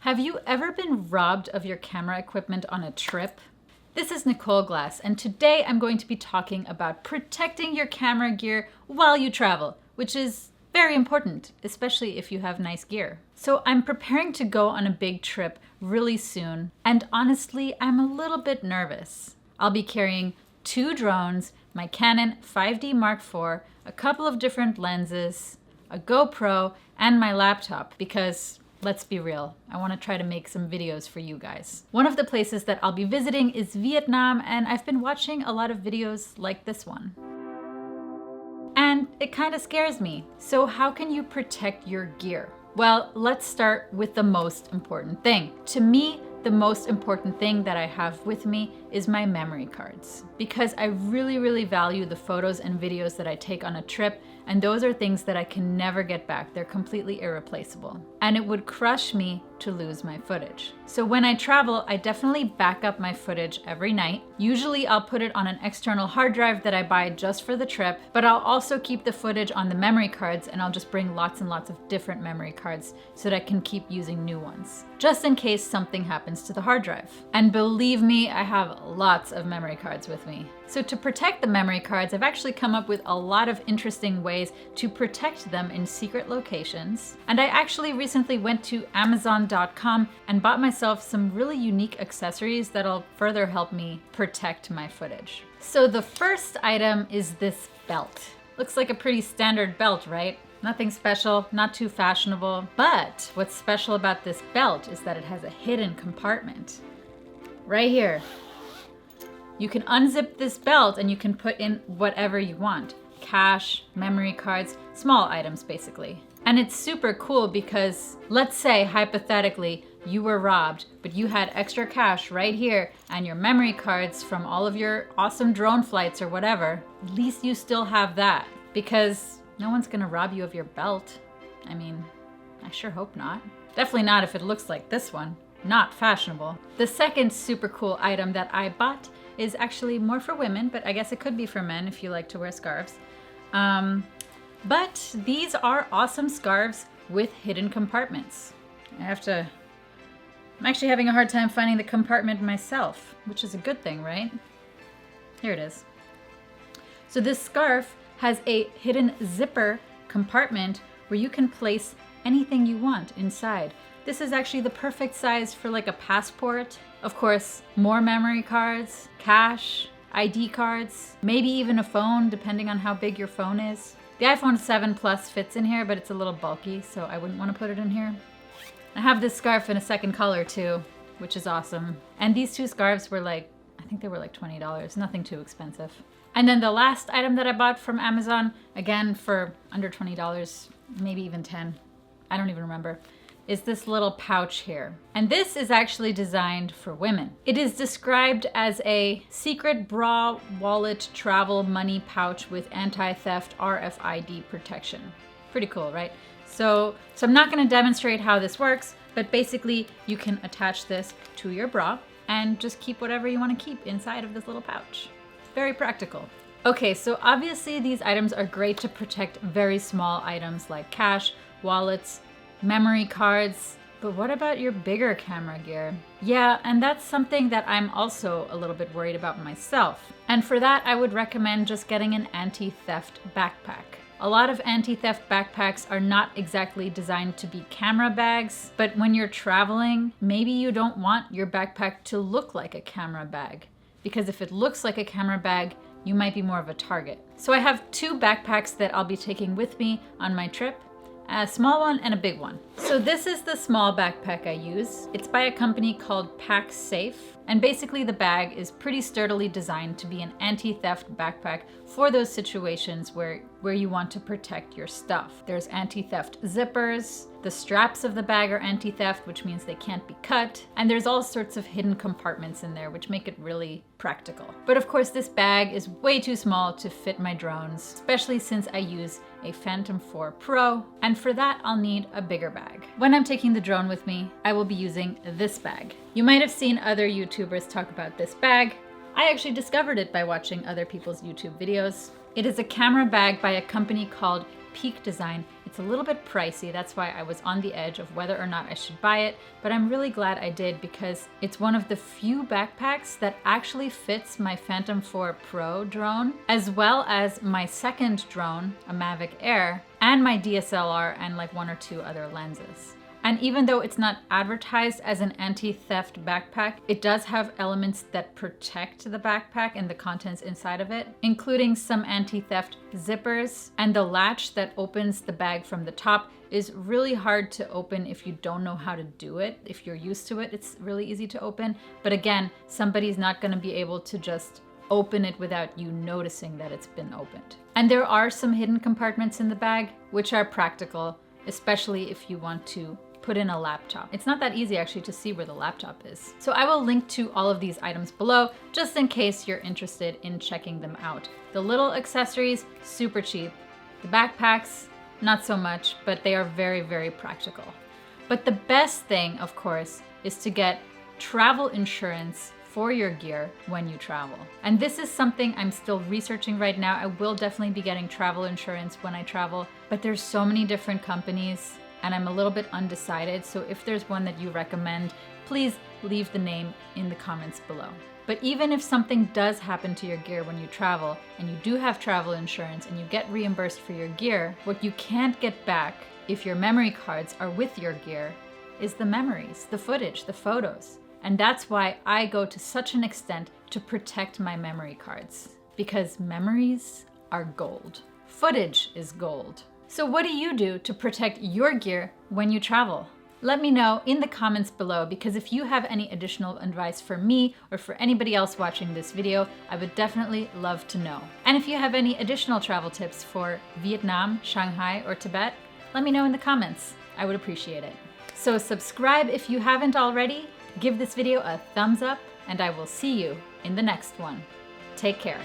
Have you ever been robbed of your camera equipment on a trip? This is Nicole Glass, and today I'm going to be talking about protecting your camera gear while you travel, which is very important, especially if you have nice gear. So I'm preparing to go on a big trip really soon, and honestly, I'm a little bit nervous. I'll be carrying 2 drones, my Canon 5D Mark IV, a couple of different lenses, a GoPro, and my laptop because let's be real, I want to try to make some videos for you guys. One of the places that I'll be visiting is Vietnam, and I've been watching a lot of videos like this one. And it kind of scares me. So how can you protect your gear? Well, let's start with the most important thing. To me, the most important thing that I have with me is my memory cards, because I really value the photos and videos that I take on a trip, and those are things that I can never get back. They're completely irreplaceable. And it would crush me to lose my footage. So when I travel, I definitely back up my footage every night. Usually I'll put it on an external hard drive that I buy just for the trip, but I'll also keep the footage on the memory cards, and I'll just bring lots and lots of different memory cards so that I can keep using new ones, just in case something happens to the hard drive. And believe me, I have lots of memory cards with me. So to protect the memory cards, I've actually come up with a lot of interesting ways to protect them in secret locations. And I actually recently went to Amazon.com and bought myself some really unique accessories that'll further help me protect my footage. So the first item is this belt. Looks like a pretty standard belt, right? Nothing special, not too fashionable. But what's special about this belt is that it has a hidden compartment. Right here. You can unzip this belt and you can put in whatever you want. Cash, memory cards, small items basically. And it's super cool because let's say hypothetically you were robbed, but you had extra cash right here and your memory cards from all of your awesome drone flights or whatever. At least you still have that, because no one's gonna rob you of your belt. I mean, I sure hope not. Definitely not if it looks like this one. Not fashionable. The second super cool item that I bought is actually more for women, but I guess it could be for men if you like to wear scarves. But these are awesome scarves with hidden compartments. I'm actually having a hard time finding the compartment myself, which is a good thing, right? Here it is. So this scarf has a hidden zipper compartment where you can place anything you want inside. This is actually the perfect size for like a passport. Of course, more memory cards, cash, ID cards, maybe even a phone, depending on how big your phone is. The iPhone 7 Plus fits in here, but it's a little bulky, so I wouldn't want to put it in here. I have this scarf in a second color too, which is awesome. And these 2 scarves were I think they were like $20, nothing too expensive. And then the last item that I bought from Amazon, again for under $20, maybe even 10, I don't even remember, is this little pouch here. And this is actually designed for women. It is described as a secret bra, wallet, travel, money pouch with anti-theft RFID protection. Pretty cool, right? So I'm not gonna demonstrate how this works, but basically you can attach this to your bra and just keep whatever you wanna keep inside of this little pouch. Very practical. Okay, so obviously these items are great to protect very small items like cash, wallets, memory cards, but what about your bigger camera gear? Yeah, and that's something that I'm also a little bit worried about myself. And for that, I would recommend just getting an anti-theft backpack. A lot of anti-theft backpacks are not exactly designed to be camera bags, but when you're traveling, maybe you don't want your backpack to look like a camera bag, because if it looks like a camera bag, you might be more of a target. So I have 2 backpacks that I'll be taking with me on my trip. A small one and a big one. So this is the small backpack I use. It's by a company called PaxSafe. And basically the bag is pretty sturdily designed to be an anti-theft backpack for those situations where you want to protect your stuff. There's anti-theft zippers. The straps of the bag are anti-theft, which means they can't be cut. And there's all sorts of hidden compartments in there, which make it really practical. But of course, this bag is way too small to fit my drones, especially since I use a Phantom 4 Pro. And for that, I'll need a bigger bag. When I'm taking the drone with me, I will be using this bag. You might have seen other YouTubers talk about this bag. I actually discovered it by watching other people's YouTube videos. It is a camera bag by a company called Peak Design. It's a little bit pricey, that's why I was on the edge of whether or not I should buy it, but I'm really glad I did because it's one of the few backpacks that actually fits my Phantom 4 Pro drone, as well as my second drone, a Mavic Air, and my DSLR and like 1 or 2 other lenses. And even though it's not advertised as an anti-theft backpack, it does have elements that protect the backpack and the contents inside of it, including some anti-theft zippers, and the latch that opens the bag from the top is really hard to open if you don't know how to do it. If you're used to it, it's really easy to open. But again, somebody's not going to be able to just open it without you noticing that it's been opened. And there are some hidden compartments in the bag, which are practical, especially if you want to put in a laptop. It's not that easy actually to see where the laptop is. So I will link to all of these items below, just in case you're interested in checking them out. The little accessories, super cheap. The backpacks, not so much, but they are very, very practical. But the best thing, of course, is to get travel insurance for your gear when you travel. And this is something I'm still researching right now. I will definitely be getting travel insurance when I travel, but there's so many different companies and I'm a little bit undecided. So if there's one that you recommend, please leave the name in the comments below. But even if something does happen to your gear when you travel and you do have travel insurance and you get reimbursed for your gear, what you can't get back if your memory cards are with your gear is the memories, the footage, the photos. And that's why I go to such an extent to protect my memory cards, because memories are gold. Footage is gold. So what do you do to protect your gear when you travel? Let me know in the comments below, because if you have any additional advice for me or for anybody else watching this video, I would definitely love to know. And if you have any additional travel tips for Vietnam, Shanghai, or Tibet, let me know in the comments. I would appreciate it. So subscribe if you haven't already, give this video a thumbs up, and I will see you in the next one. Take care.